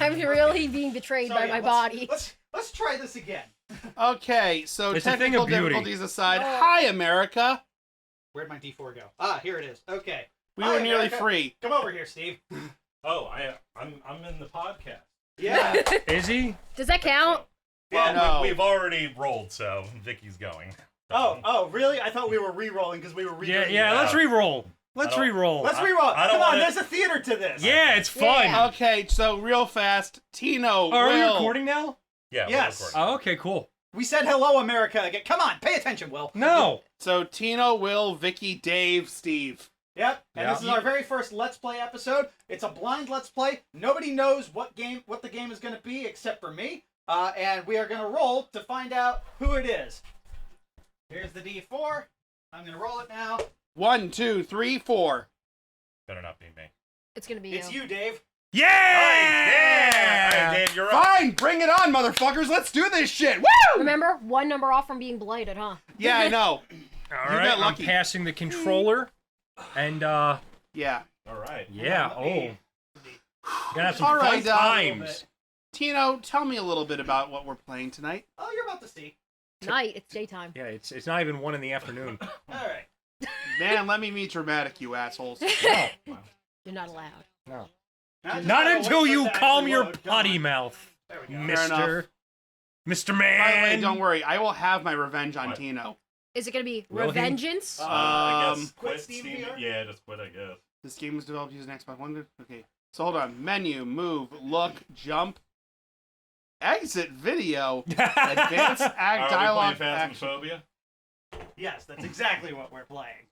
I'm really being betrayed by my body. Let's try this again. Okay, so It's a thing technical of beauty. difficulties aside, hi America. Where'd my D4 go? Ah, here it is. Okay. We Hi, were nearly America. free. Come over here, Steve. Oh, I'm in the podcast. Yeah. Is he? Does that count? Well, No. we've already rolled, so Vicky's going. Oh, really? I thought we were re-rolling because we were re-rolling. Yeah, let's re-roll. Let's re-roll. Let's re-roll. I don't Come on, wanna- there's a theater to this. Yeah, it's fun. Yeah. Okay, so real fast, Tino Are we will. recording now? Yeah. Yes. We're recording. Oh, okay, cool. We said hello, America. Again. Come on, pay attention, Will. No. So Tino, Will, Vicky, Dave, Steve. Yep. And Yeah. this is our very first Let's Play episode. It's a blind Let's Play. Nobody knows what the game is going to be except for me. And we are going to roll to find out who it is. Here's the D4. I'm going to roll it now. 1, 2, 3, 4. Better not be me. It's gonna be It's you, Dave. Yeah! All right, Dave, you're up. Fine, bring it on, motherfuckers. Let's do this shit. Woo! Remember, one number off from being blighted, huh? Yeah, I know. All You right, got I'm lucky. passing the controller. And, Yeah. All right. yeah, Let me- Gonna have some All fun right, times. Tino, tell me a little bit about what we're playing tonight. Oh, you're about to see. Night, it's daytime. Yeah, it's not even 1 in the afternoon. All right. Man, let me be dramatic, you assholes. No, You're not allowed. no. Now just Not gotta until wait for you that to calm your load. Come potty on. mouth, There we go. Fair Mister. enough. Mr. By the way, Man. don't worry. I will have my revenge on What? Tino. Is it gonna be Will he? revengeance? I guess Quit quit Steam Steam. VR? Yeah, just quit, I guess. This game was developed using Xbox One. Okay. So hold on. Menu, move, look, jump, exit video, advanced act, Are we dialogue, playing action. Phasmophobia? Yes, that's exactly what we're playing.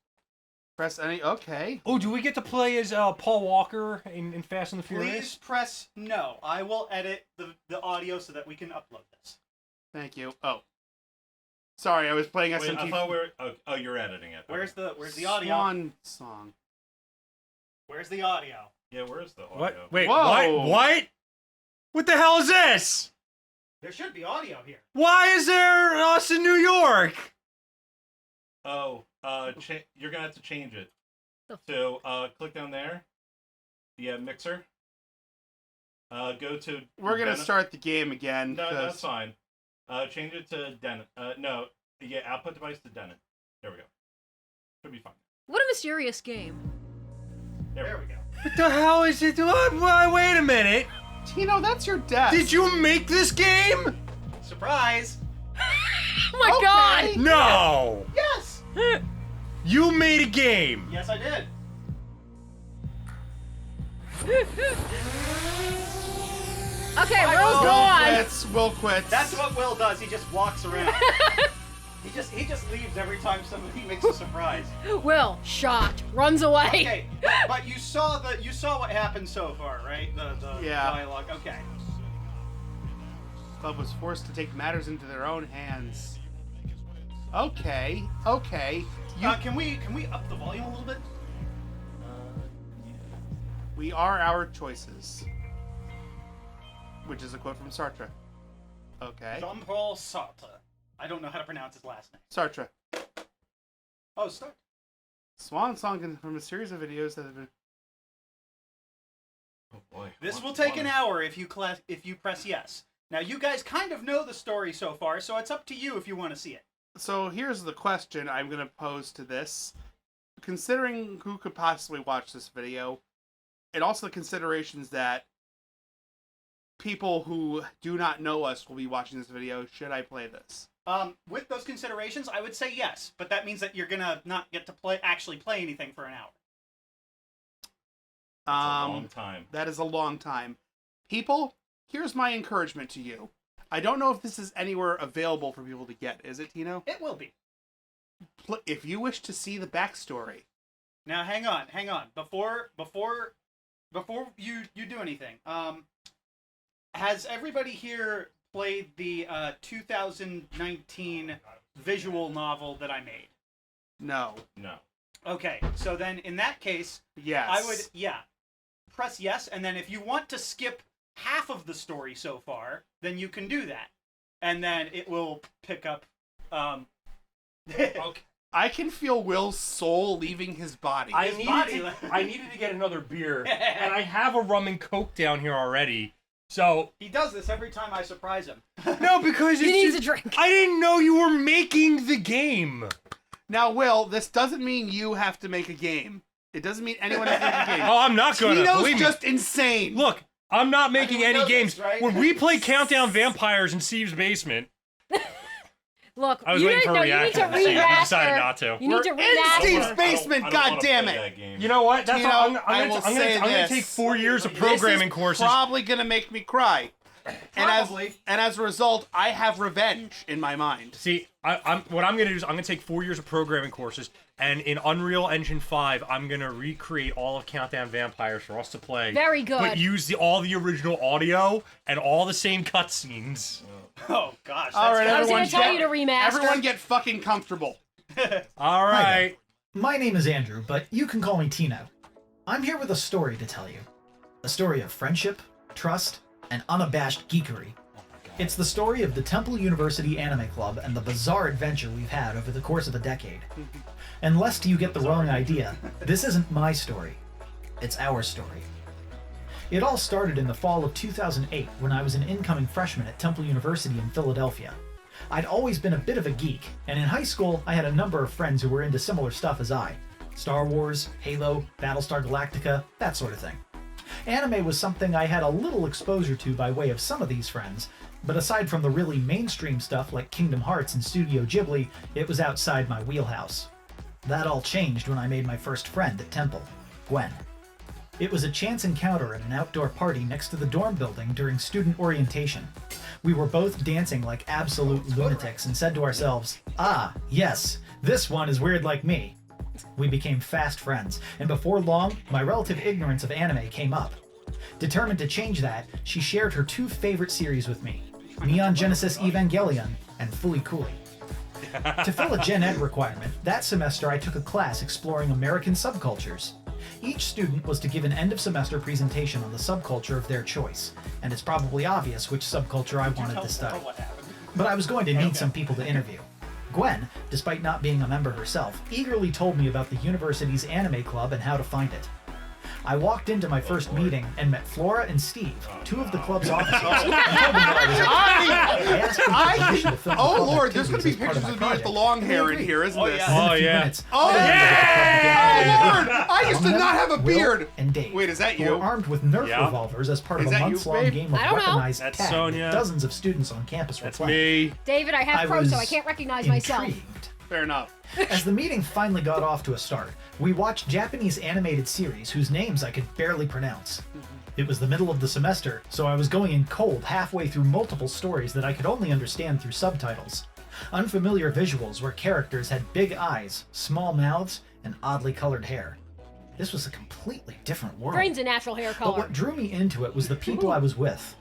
Press any. Okay. Oh, do we get to play as Paul Walker in Fast and the Please Furious? press no. I will edit the audio so that we can upload this. Thank you. Oh. Sorry, I was playing Wait, SMT. I thought we were... Oh, you're editing it. Where's Okay. the audio? Swan song. Where's the audio? Yeah, where's the audio? What? Wait, Whoa. what? What the hell is this? There should be audio here. Why is there us in New York? Oh, you're gonna have to change it. The- So, click down there. The mixer. Go to... We're gonna Dennis- start the game again. No, 'cause- that's fine. Change it to Denon. No, yeah, output device to Denon. There we go. Should be fine. What a mysterious game. There we go. What the hell is it? Wait a minute. Tino, that's your desk. Did you make this game? Surprise! Oh my Okay. god! No. Yes! You made a game. Yes, I did. Okay, I Will's know. gone. Will quits. That's what Will does. He just walks around. he just leaves every time somebody makes a surprise. Will, shocked, runs away. Okay, but you saw what happened so far, right? The Yeah. dialogue. Okay. Club was forced to take matters into their own hands. Okay. Okay. Can we up the volume a little bit? We are our choices. Which is a quote from Sartre. Okay. Jean-Paul Sartre. I don't know how to pronounce his last name. Sartre. Oh, start. Swan song from a series of videos that have been. Oh boy. This will take an hour if you press yes. Now you guys kind of know the story so far, so it's up to you if you want to see it. So here's the question I'm going to pose to this. Considering who could possibly watch this video, and also the considerations that people who do not know us will be watching this video, should I play this? With those considerations, I would say yes, but that means that you're gonna not get to actually play anything for an hour. That's a long time. That is a long time. People, here's my encouragement to you. I don't know if this is anywhere available for people to get. Is it, Tino? It will be. If you wish to see the backstory. Now, hang on. Before you do anything, has everybody here played the 2019 visual novel that I made? No. No. Okay, so then in that case, Yes. I would, press yes, and then if you want to skip half of the story so far, then you can do that. And then it will pick up, Okay. I can feel Will's soul leaving his body. I His body- needed to get another beer, and I have a rum and coke down here already. So He does this every time I surprise him. no, because He needs it's a drink. I didn't know you were making the game. Now, Will, this doesn't mean you have to make a game. It doesn't mean anyone has to make a game. Oh, I'm not gonna. Tino's Believe me. just insane. Look, I'm not making Everyone any knows games. this, right? When we played Countdown Vampires in Steve's basement, Look, I was you waiting need, for a no, you need reaction to from Steve. I decided remaster. not to. You need to We're in remaster. Steve's basement, I don't wanna goddammit. play that game. You know what? That's Tino, all, I will say I'm gonna this. take 4 years of This programming is courses. probably gonna make me cry. Probably. And as a result, I have revenge in my mind. See, what I'm gonna do is I'm gonna take 4 years of programming courses, and in Unreal Engine 5, I'm gonna recreate all of Countdown Vampires for us to play. Very good. But use all the original audio and all the same cutscenes. Oh gosh. All right, I was everyone, gonna tell you to remaster. everyone get fucking comfortable. All Hi right. My name is Andrew, but you can call me Tino. I'm here with a story to tell you. A story of friendship, trust, and unabashed geekery. It's the story of the Temple University Anime Club and the bizarre adventure we've had over the course of a decade. And lest you get the wrong idea, this isn't my story. It's our story. It all started in the fall of 2008 when I was an incoming freshman at Temple University in Philadelphia. I'd always been a bit of a geek, and in high school I had a number of friends who were into similar stuff as I. Star Wars, Halo, Battlestar Galactica, that sort of thing. Anime was something I had a little exposure to by way of some of these friends, but aside from the really mainstream stuff like Kingdom Hearts and Studio Ghibli, it was outside my wheelhouse. That all changed when I made my first friend at Temple, Gwen. It was a chance encounter at an outdoor party next to the dorm building during student orientation. We were both dancing like absolute lunatics and said to ourselves, "Ah, yes, this one is weird like me." We became fast friends, and before long, my relative ignorance of anime came up. Determined to change that, she shared her two favorite series with me, Neon Genesis Evangelion and Fooly Cooly. To fill a Gen Ed requirement, that semester I took a class exploring American subcultures. Each student was to give an end-of-semester presentation on the subculture of their choice, and it's probably obvious which subculture I wanted to study. But I was going to need some people to interview. Gwen, despite not being a member herself, eagerly told me about the university's anime club and how to find it. I walked into my first meeting and met Flora and Steve, two of the club's officers, and told them that I was I asked them for permission to film the Oh club Lord, there's gonna be activities as pictures part of my me with the project. long And they hair in agreed. here, isn't this? yeah. Within a few yeah. minutes, Oh, I knew that the club began Oh to Lord, I used to Among not them, have a Will beard. and Dave, Wait, is that who you? were armed with Nerf Yeah. revolvers as part Is of a that you, months-long babe? game of I don't know. weaponized That's tag Sonia. that dozens of students on campus were That's playing. me. David, I have I pro, was so I can't recognize myself. intrigued. Fair enough. As the meeting finally got off to a start, we watched Japanese animated series whose names I could barely pronounce. It was the middle of the semester, so I was going in cold halfway through multiple stories that I could only understand through subtitles. Unfamiliar visuals where characters had big eyes, small mouths, and oddly colored hair. This was a completely different world. Green's a natural hair But color. what drew me into it was the people I was with.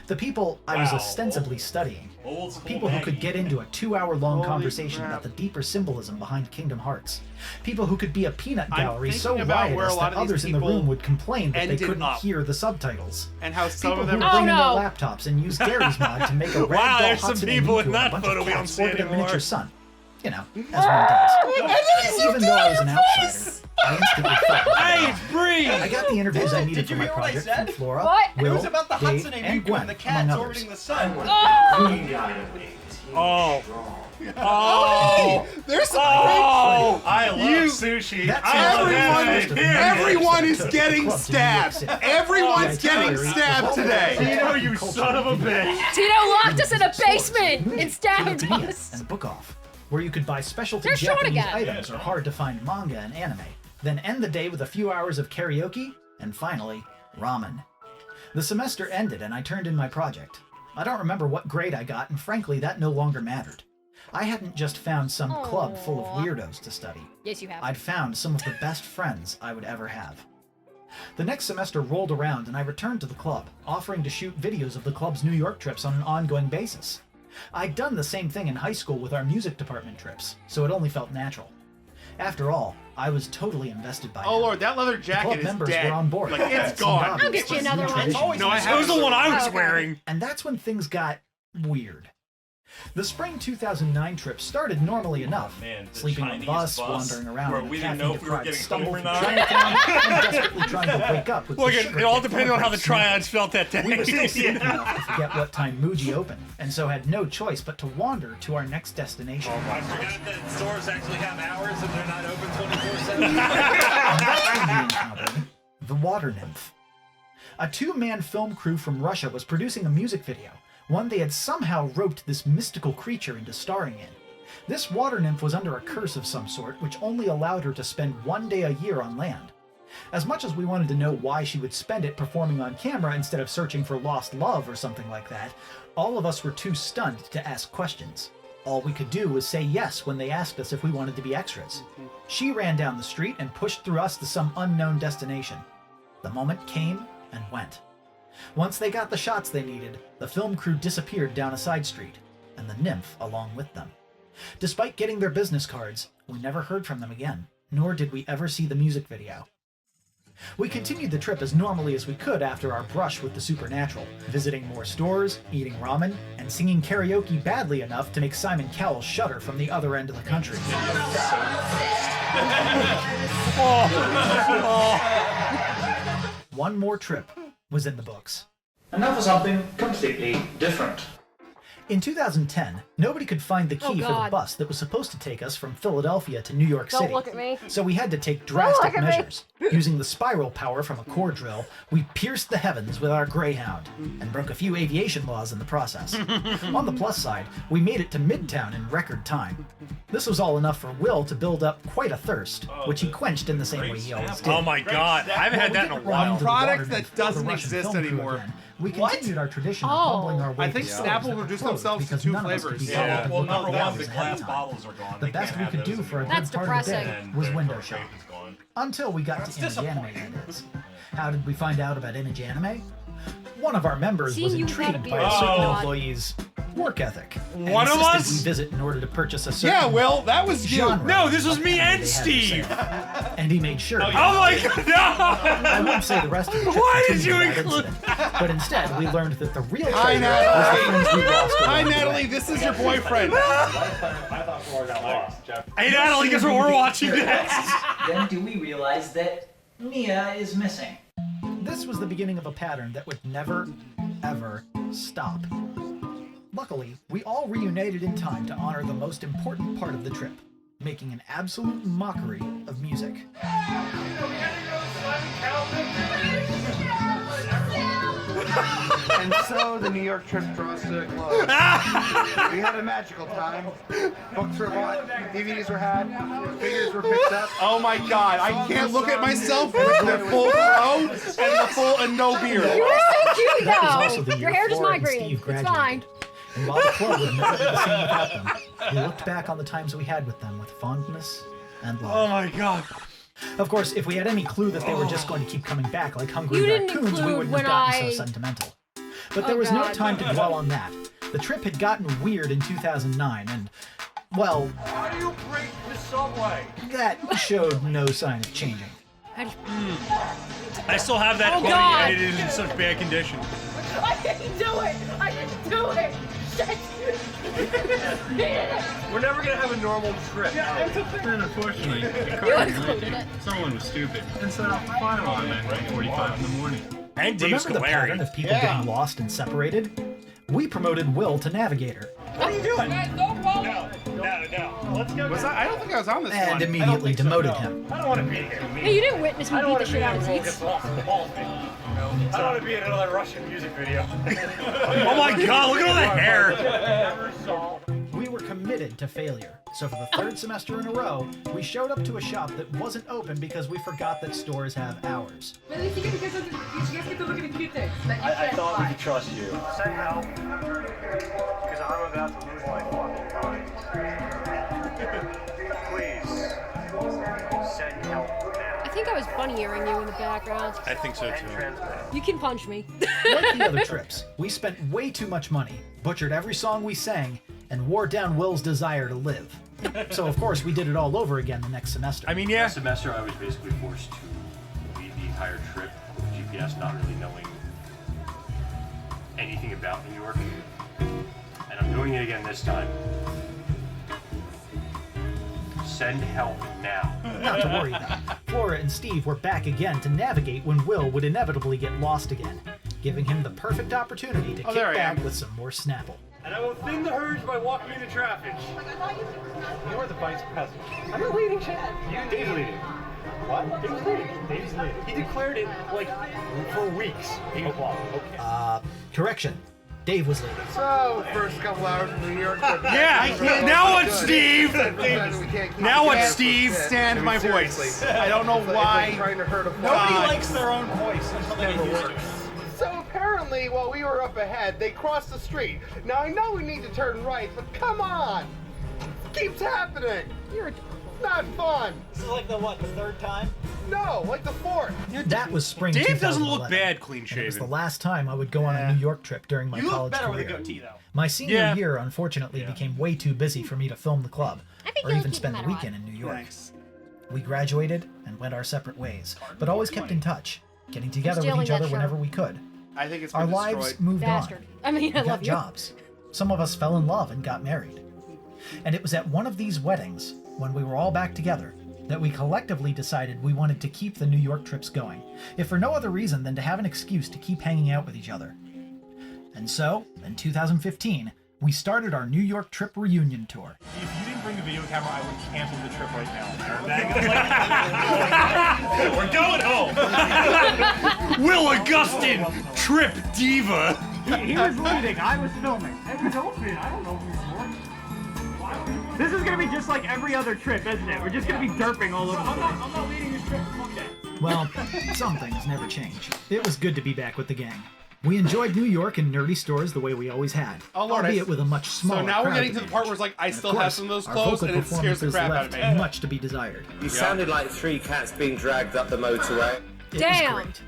The people I was Wow. ostensibly studying. Old school People who could Maggie. get into a 2-hour-long Holy conversation crap. about the deeper symbolism behind Kingdom Hearts. People who could be a peanut I'm gallery so thinking about where a riotous lot that of these others in the people room would complain that they ended couldn't up. hear the subtitles. And how some People of who them would Oh, bring in no. their laptops and use Gary's mod to make a ragdoll Wow, there's some Hatsune people in Miku and that a bunch photo of we don't cats see orbit a anymore. miniature sun. You know, as one does. Even though I was an outsider, I instantly felt Hey, like it's Bree! I got the interviews I needed Did you for my hear what I project said? from Flora, What? Will, It was about the Dave, Hatsune and Miku Gwen, and the among cats others. orbiting the sun. Oh. Oh. there's some Oh. I love You- sushi. That's I love everyone, anime. everyone is Took the getting club to New York stabbed. City. Everyone's The getting itinerary stabbed was all today. about Tino, you culture son of a and bitch. Tino locked us in a basement and stabbed Kinokuniya us. and Book Off, where you could buy specialty They're short Japanese again. items or hard to find manga and anime, then end the day with a few hours of karaoke, and finally, ramen. The semester ended and I turned in my project. I don't remember what grade I got, and frankly, that no longer mattered. I hadn't just found some club full of Aw. weirdos to study. Yes, you have. I'd found some of the best friends I would ever have. The next semester rolled around and I returned to the club, offering to shoot videos of the club's New York trips on an ongoing basis. I'd done the same thing in high school with our music department trips, so it only felt natural. After all, I was totally invested by Oh now. Lord, that leather The club jacket is members dead. were on board. Like It it's seemed gone. obvious I'll get you it was another new one. tradition. Always No, I That was the one I was Okay. wearing. And that's when things got weird. The spring 2009 trip started normally enough, man, the sleeping on Chinese the bus, bus, wandering around where in a we didn't know if we were caffeine-deprived getting stumble home or through not. Chinatown, and desperately trying to wake up with Look, the it sugar all kick depended on how the cornbread snack. triads felt that day. We were still sleepy enough to forget what time Muji opened, and so had no choice but to wander to our next destination. I forgot that stores actually have hours and they're not open 24/7. And that's when we encountered the Water Nymph. A two-man film crew from Russia was producing a music video, one they had somehow roped this mystical creature into starring in. This water nymph was under a curse of some sort, which only allowed her to spend 1 day a year on land. As much as we wanted to know why she would spend it performing on camera instead of searching for lost love or something like that, all of us were too stunned to ask questions. All we could do was say yes when they asked us if we wanted to be extras. She ran down the street and pushed through us to some unknown destination. The moment came and went. Once they got the shots they needed, the film crew disappeared down a side street, and the nymph along with them. Despite getting their business cards, we never heard from them again, nor did we ever see the music video. We continued the trip as normally as we could after our brush with the supernatural, visiting more stores, eating ramen, and singing karaoke badly enough to make Simon Cowell shudder from the other end of the country. One more trip was in the books. And now for something completely different. In 2010, nobody could find the Oh, key for the God. bus that was supposed to take us from Philadelphia to New York Don't City. look at me. So we had to take drastic look at me. measures. Using the spiral power from a core drill, we pierced the heavens with our Greyhound and broke a few aviation laws in the process. On the plus side, we made it to Midtown in record time. This was all enough for Will to build up quite a thirst, which he quenched in the same way he always did. Oh my god, I haven't had that in a Run while. into the Product water that nymph, the doesn't Russian exist film crew anymore. again. We What? continued our tradition of Oh. bumbling our way I think through Snapple stores that reduced were closed themselves to because 2 none of us could flavors. be Yeah, bothered to well, look up number the one, hours the ahead of glass time. bottles are gone. The They best can't we have could those do for a anymore. That's good part of the day depressing. was And window grape shop. is gone. Until we got to Image Anime, that is. How did we find out about Image Anime? One of our members Seeing was you without a intrigued by beard. a certain Oh. employee's work ethic. And One of insisted us? we visit in order to purchase a certain Yeah, Will, that was you. genre No, this was of me anime and they had for Steve. sale. And he made sure. Oh my god, no! I won't say the rest of the trip Why did continued you that include- incident, but instead we learned that the real Hi, treasure was the friends we lost Hi, along the Natalie. way. This is your boyfriend. I thought Flora got lost. Jeff. Hey Natalie, guess what we're watching next? Then do we realize that Mia is missing? This was the beginning of a pattern that would never, ever stop. Luckily, we all reunited in time to honor the most important part of the trip, making an absolute mockery of music. And so the New York trip draws to a close. We had a magical time. Books were bought, DVDs were had, figures were picked up. Oh my god, I can't look at myself with the full throw and no beard. You were so cute That was also though. the Your year hair just Flora and migrated. Steve It's graduated. fine. And while the club would never be the same without them, we looked back on the times we had with them with fondness and love. Oh my god. Of course, if we had any clue that they were just going to keep coming back like hungry You didn't raccoons, we include wouldn't when have gotten I- so sentimental. But there Oh, was no God. time to dwell on that. The trip had gotten weird in 2009, and, well, How do you break the subway? that showed no sign of changing. I still have that Oh, hoodie God. and it is in such bad condition. I didn't do it. I didn't do it. Shit. We're never gonna have a normal trip. Then unfortunately, the You car included it. someone was stupid and set off the fire alarm at 9:45 in the morning. And Dave Remember the pattern Scolari. of people getting lost and separated? We promoted Will to navigator, No. Let's go. Was I don't think I was on this and one. immediately demoted him. I don't want to be here. Hey, you didn't witness me beat the shit out of Will Zeeks. gets lost in the balls, man. I don't want to be in another Russian music video. Oh my god, look at all the hair! Never saw. We were committed to failure, so for the third semester in a row, we showed up to a shop that wasn't open because we forgot that stores have hours. At least you get to get to look at the cute things. That you I can't thought we buy. could trust you. Send help. Because I'm about to lose my fucking mind. Please. Send help now. I think I was bunny earring you in the background. I think so too. You can punch me. Like the other trips, we spent way too much money, butchered every song we sang, and wore down Will's desire to live. So of course we did it all over again the next semester. I mean, yeah. Last semester, I was basically forced to lead the entire trip with GPS, not really knowing anything about New York. And and I'm doing it again this time. Send help now. Not to worry though. Flora and Steve were back again to navigate when Will would inevitably get lost again, giving him the perfect opportunity to kick back with some more Snapple. And I will thin the herd by walking into traffic. You are the vice president. I'm not leading Chad. Dave's leading. What? Dave's leading. Dave's leading. He declared it, like, for weeks. 8 o'clock. Okay. Correction. Dave was leading. So, first couple hours in New York. Yeah, now what, Steve? Now what, Yeah. Steve? Stand my voice. Seriously. I don't know It's like why. trying to hurt a Nobody fly. likes their own voice until they get used to it. So apparently, while we were up ahead, they crossed the street. Now I know we need to turn right, but come on! Keeps happening! You're Not fun! This is like the what, the third time? No, like the fourth! That was spring Dave doesn't 2011, look bad clean and it was the shaven. last time I would go on a New York trip during my You look college better with a career. goatee, though. My senior Yeah. year, unfortunately, became way too busy for me to film the club, I think or you'll even keep spend no the matter weekend in New York. Thanks. We graduated and went our separate ways, but always kept in touch, getting together with stealing each that other shirt. whenever we could. I think it's Our been lives destroyed. moved Bastard. on. I mean, I We got love you. jobs. Some of us fell in love and got married. And it was at one of these weddings, when we were all back together, that we collectively decided we wanted to keep the New York trips going, if for no other reason than to have an excuse to keep hanging out with each other. And so, in 2015, we started our New York trip reunion tour. If you didn't bring a video camera, I would cancel the trip right now. We're going home. Will Augustin, trip diva. He was leading, I was filming. It was open, I don't know who's working. This is gonna be just like every other trip, isn't it? We're just gonna be derping all over the place. I'm not leading this trip, fuck that. Well, some things never change. It was good to be back with the gang. We enjoyed New York and nerdy stores the way we always had, Oh, Lord, albeit with a much smaller So now we're crowd getting to the manage. part where it's like, I And of still have course, some of those our clothes, vocal and it scares the performances crap out of left me. much to be desired. You sounded like 3 cats being dragged up the motorway. It Damn. was great.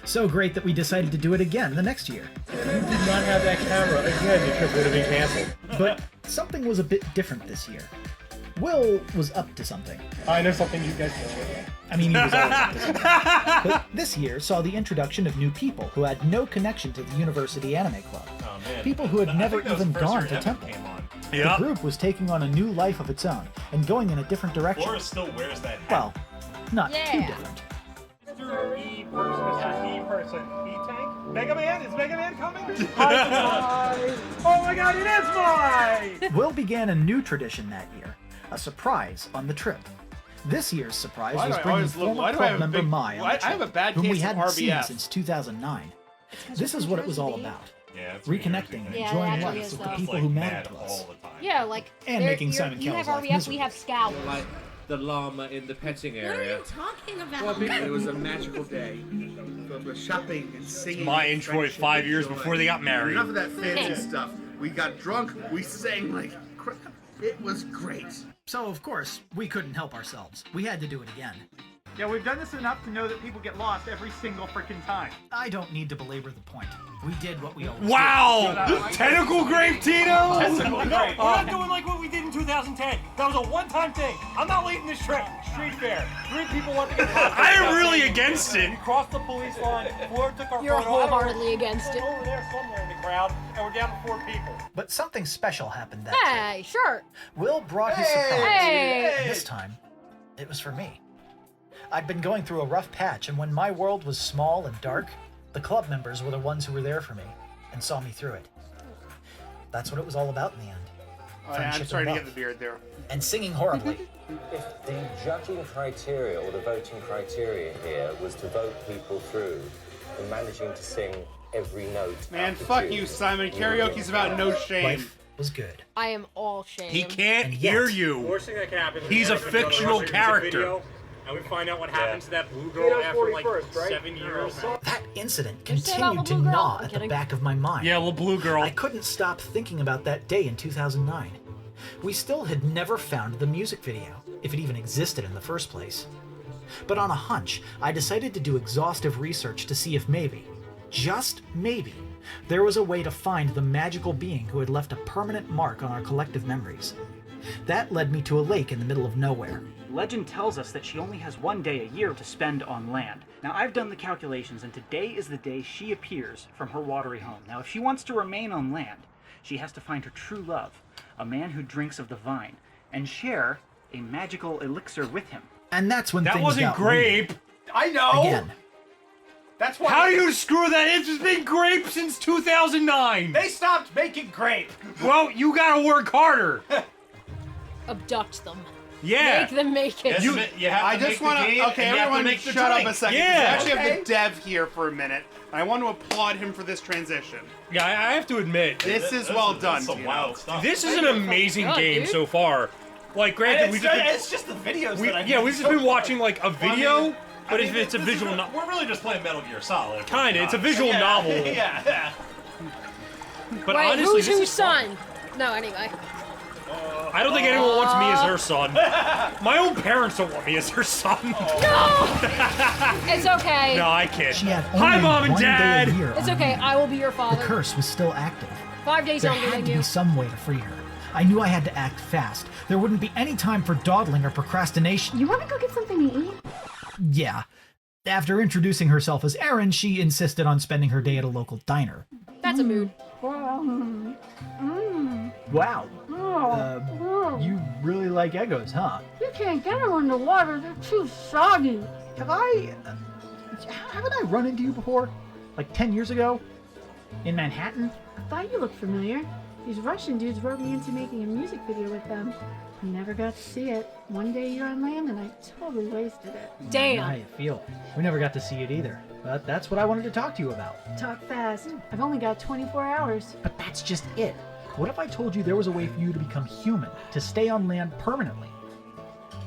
So great that we decided to do it again the next year. If you did not have that camera, again, the trip would have been canceled. But something was a bit different this year. Will was up to something. I know something you guys don't know. I mean, he was always up to something. But this year saw the introduction of new people who had no connection to the University Anime Club. Oh, man. People who had I never think that was even the first gone year to Evan Temple. came on. The group was taking on a new life of its own and going in a different direction. Flora still wears that hat. Well, not too Yeah. different. Mr. E person, Mr. E person. E-Tank? Mega Man? Is Mega Man coming? Oh my god, it is mine! Will began a new tradition that year, a surprise on the trip. This year's surprise Why do was I bringing always look- former why do I have club a member big- Mai on why- the I have trip, a bad whom we case of hadn't seen RBF. since 2009. This is what it was all about. Yeah, it's Reconnecting and Yeah, it enjoying actually life is, with though. the people like who mad mattered to us. all the time. Yeah, like And there- making you're- Simon you Cowell's have life RBF, we miserable. have Scout. Like the llama in the petting What are area. you talking about? Well, it was a magical day. Filled with shopping and singing. My and intro friendship 5 and years joy. before they got married. Enough of that fancy stuff. We got drunk, we sang like crap. It was great. So, of course, we couldn't help ourselves. We had to do it again. Yeah, we've done this enough to know that people get lost every single freaking time. I don't need to belabor the point. We did what we always Wow! Tentacle grape, Tino! No, we're not doing like what we did in 2010. That was a one-time thing. I'm not leading this trip. Street fair. 3 people want to get lost. I am really against it. We crossed the police line. Flora took our You're photo. I don't know. wholeheartedly against it. Over there somewhere in the crowd, and we're down to 4 people. But something special happened that Hey, sure. day. Will brought his surprise. Hey. And this time, it was for me. I'd been going through a rough patch, and when my world was small and dark, the club members were the ones who were there for me and saw me through it. That's what it was all about in the end. Oh, yeah, Friendship I'm starting to and get the love. beard there. And singing horribly. If the judging criteria or the voting criteria here was to vote people through and managing to sing every note. Man, after fuck tune, you, Simon. you would Karaoke's win. about no shame. Life was good. I am all shame. He can't And yet- hear you. Worst thing that can happen. is He's a we go to fictional a music character. video, and we find out what happened to that blue girl after like 7 years. That incident Did you say about continued the to blue girl? gnaw I'm at the kidding. back of my mind. Yeah, little blue girl. I couldn't stop thinking about that day in 2009. We still had never found the music video, if it even existed in the first place. But on a hunch, I decided to do exhaustive research to see if maybe, just maybe, there was a way to find the magical being who had left a permanent mark on our collective memories. That led me to a lake in the middle of nowhere. Legend tells us that she only has 1 day a year to spend on land. Now, I've done the calculations, and today is the day she appears from her watery home. Now, if she wants to remain on land, she has to find her true love, a man who drinks of the vine, and share a magical elixir with him. And that's when That things wasn't got grape. weird. I know. Again. That's why. How do you screw that? It's been grape since 2009. They stopped making grape. Well, you gotta work harder. Abduct them. Yeah. Make them make it. I just want to. Okay, everyone, shut up a second. Yeah. We actually have Okay. the dev here for a minute. I want to applaud him for this transition. Yeah, I have to admit, This is well done, Some Tino. wild stuff. this is an amazing God, game dude. so far. Like, granted, It's just the videos that I we've just been watching like a video, but if it's a visual novel, We're really just playing Metal Gear Solid. kinda, it's a visual novel. Yeah. But Wait, honestly, who's this whose is fun. son? No, anyway. I don't think anyone wants me as her son. My own parents don't want me as her son. No! It's okay. No, I kid. She had Hi, only Mom and one day a Dad. year It's on okay. leave. I will be your The father. curse was still active. 5 days There younger had than to you. be some way to free her. I knew I had to act fast. There wouldn't be any time for dawdling or procrastination. You want to go get something to eat? Yeah. After introducing herself as Erin, she insisted on spending her day at a local diner. That's a mood. Wow. Oh. You really like Eggos, huh? You can't get them in the water. They're too soggy. Haven't I run into you before? Like 10 years ago? In Manhattan? I thought you looked familiar. These Russian dudes wrote me into making a music video with them. I never got to see it. One day you're on land and I totally wasted it. I know Damn. how you feel. We never got to see it either. But that's what I wanted to talk to you about. Talk fast. I've only got 24 hours. But that's just it. What if I told you there was a way for you to become human, to stay on land permanently?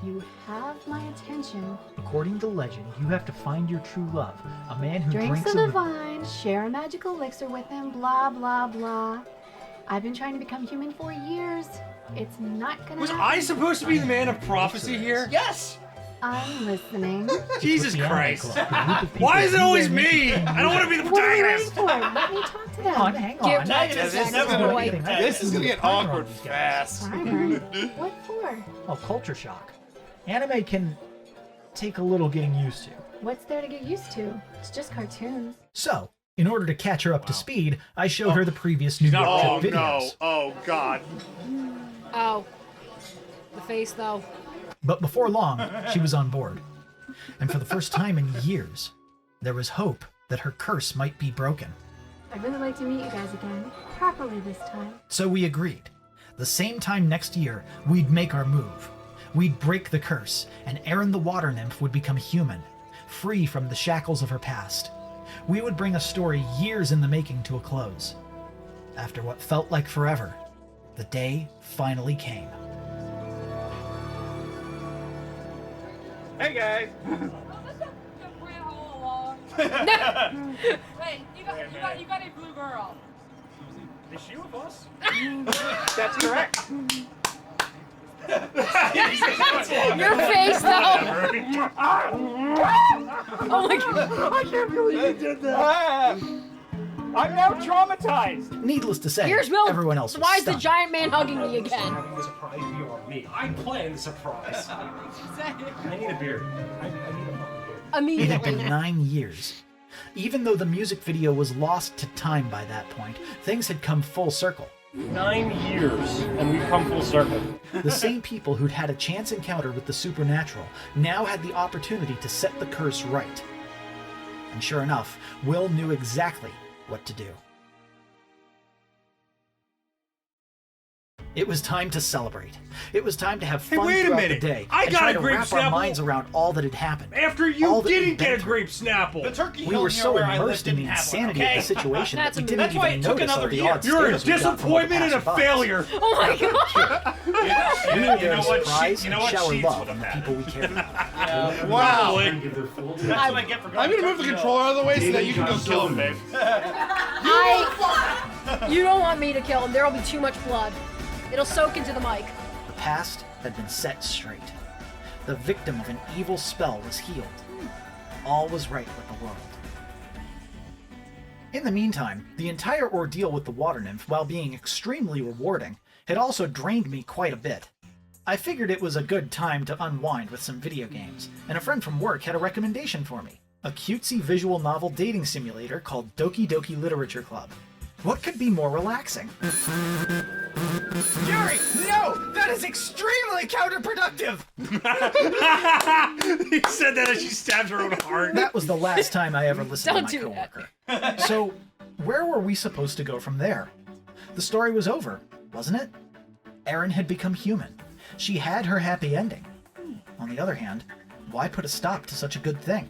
You have my attention. According to legend, you have to find your true love, a man who Drinks drinks of the of vine, share a magical elixir with him, blah, blah, blah. I've been trying to become human for years. It's not gonna Was happen. I supposed to be the man of prophecy here? Yes. I'm listening. Jesus the Anime Christ. Club, a group of people Why is it who always wear me? naked I don't want to be the What are you waiting protagonist. for? Let me talk to them. Hang on, hang on. Give Negative, Texas this is Texas never boy. gonna be- This is gonna get Primer on awkward these guys. fast. Primer? What for? Oh, culture shock. Anime can take a little getting used to. What's there to get used to? It's just cartoons. So, in order to catch her up to speed, I showed her the previous New York Oh trip no! videos. Oh God! Oh. The face, though. But before long, she was on board. And for the first time in years, there was hope that her curse might be broken. I'd really like to meet you guys again. Properly this time. So we agreed. The same time next year, we'd make our move. We'd break the curse, and Erin the water nymph would become human, free from the shackles of her past. We would bring a story years in the making to a close. After what felt like forever, the day finally came. Hey guys. Wait, you got a blue girl. Is she with us? That's correct. Your face, though. Oh my god. I can't believe you did that. I'm now traumatized. Needless to say, Here's Will. everyone else was Why is the stunned. giant man hugging me again? Having the surprise be on me. I planned the surprise. I need a beer. I need a fucking beer. It had Immediately. been 9 years. Even though the music video was lost to time by that point, things had come full circle. 9 years, and we've come full circle. The same people who'd had a chance encounter with the supernatural now had the opportunity to set the curse right. And sure enough, Will knew exactly what to do. It was time to celebrate. It was time to have Hey, fun wait a throughout minute. the day I and got try a to grape wrap our Snapple. minds around all that had happened. After All you that we'd didn't get been a through. grape Snapple. The turkey We hill were near so where I immersed lived in the didn't have one, insanity okay? of the situation that That's we a- didn't That's why even it took notice all another the year. odd You're a stares we got from all the disappointment and a passersby. failure. Oh my god. We were there to what? surprise You know and what? shower Sheets love would on the have people we cared about. Wow! That's what I get for going I'm gonna to move the Turkey Hill. controller out of the way so that you can go kill him, babe. You don't want me to kill him. There will be too much blood. It'll soak into the mic. The past had been set straight. The victim of an evil spell was healed. All was right with the world. In the meantime, the entire ordeal with the water nymph, while being extremely rewarding, had also drained me quite a bit. I figured it was a good time to unwind with some video games, and a friend from work had a recommendation for me. A cutesy visual novel dating simulator called Doki Doki Literature Club. What could be more relaxing? Yuri, no! That is extremely counterproductive! He said that as she stabbed her own heart. That was the last time I ever listened Don't to do my that. coworker. So, where were we supposed to go from there? The story was over, wasn't it? Erin had become human. She had her happy ending. On the other hand, why put a stop to such a good thing?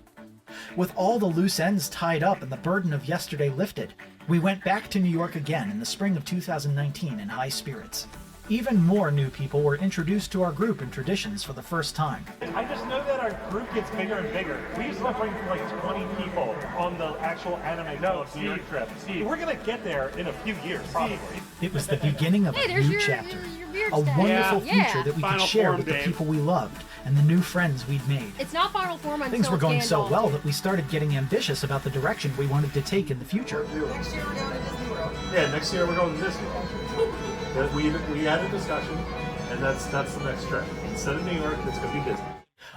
With all the loose ends tied up and the burden of yesterday lifted, we went back to New York again in the spring of 2019 in high spirits. Even more new people were introduced to our group and traditions for the first time. I just know that our group gets bigger and bigger. We used to bring like 20 people on the actual anime Club New York trip. We're gonna get there in a few years, probably. It was the beginning of Hey, a there's new your chapter. beard A stash. wonderful Yeah. future that we Final could share form, with the Dave. people we loved and the new friends we'd made. It's not final form until Things were going it's so Gandalf. well that we started getting ambitious about the direction we wanted to take in the future. Next year we're going to Disney World. Yeah, next year we're going to Disney. We had a discussion, and that's the next trip. Instead of New York, it's going to be Disney.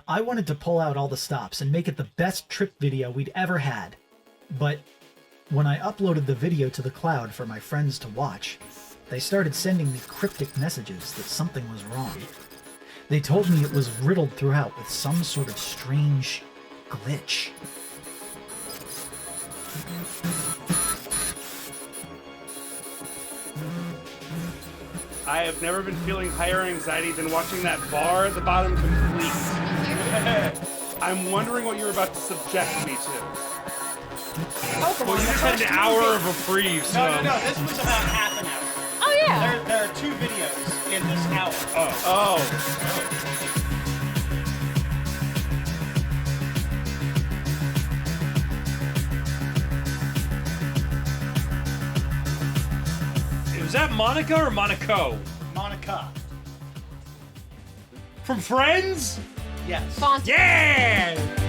I wanted to pull out all the stops and make it the best trip video we'd ever had. But when I uploaded the video to the cloud for my friends to watch, they started sending me cryptic messages that something was wrong. They told me it was riddled throughout with some sort of strange glitch. I have never been feeling higher anxiety than watching that bar at the bottom complete. I'm wondering what you're about to subject me to. Well, you just had an hour of reprieve, so... No. This was about half an hour. Oh, yeah. There are 2 videos in this hour. Oh. Was that Monica or Monaco? Monica. From Friends? Yes. Fonzie. Yeah!